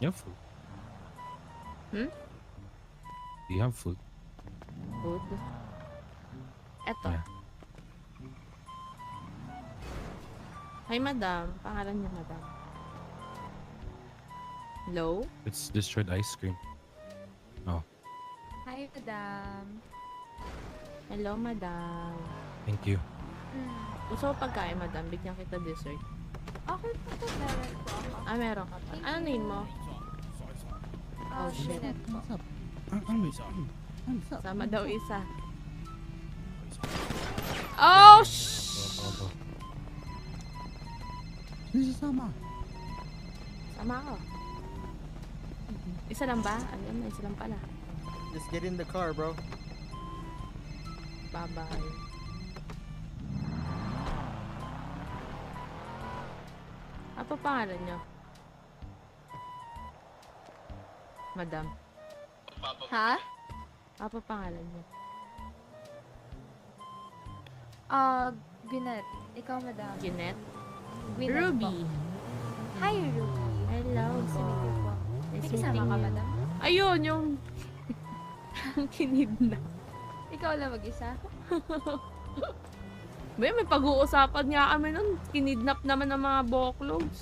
You have food. Hmm? Do you have food? Food. Eto. Yeah. Hi, madam. Pangalan niya, madam. Hello? It's destroyed ice cream. Oh, Hi, madam. Hello, madam. thank you. Gusto ko pagkain, madam. Bigyan kita dessert. Okay po po, meron po ako. Ah, meron ka pa. Ano name mo? Oh, shit. Jeanette po. Sama daw isa. Oh, Oh. Sama. Sama ako. Isa lang ba? Alam na, isa lang pala. Just get in the car, bro. Bye-bye. Apa pangalan niyo? Madam. Ha? Apa pangalan niyo? Gwyneth. Ikaw, madam. Jeanette? Gwyneth Ruby. po. Hi, Ruby. Hello Nice to meet you po. Nice May kasama meeting ka, you. madam? Ayun, yung kinidnap. Ikaw lang mag-isa? May pag-uusapan nga kami nun. Kinidnap naman ng mga boklogs.